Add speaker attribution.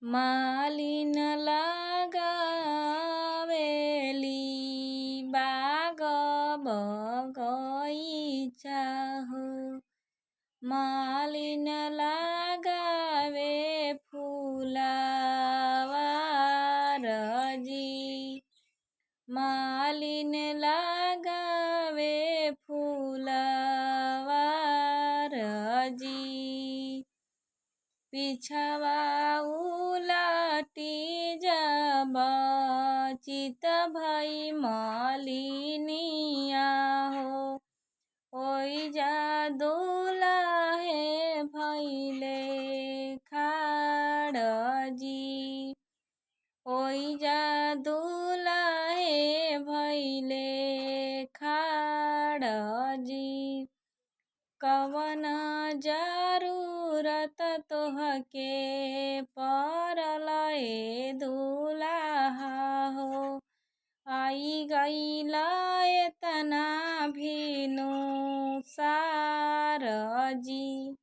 Speaker 1: मालिन लगावेली बाग बगैचा हो। मालिन लगावे फुलावार जी। मालिन लगावे फुलावार जी। पिछवा उलटी जब चित भई मालिनिया हो। ओइजा दुलाहे भैले खाड़ जी। ओइजा दुलाहे भैले खाड़ जी। कवन जरूरत तोहके पड़ल ए दुल्हा हो। आई गइल एतना भिनु सार जी।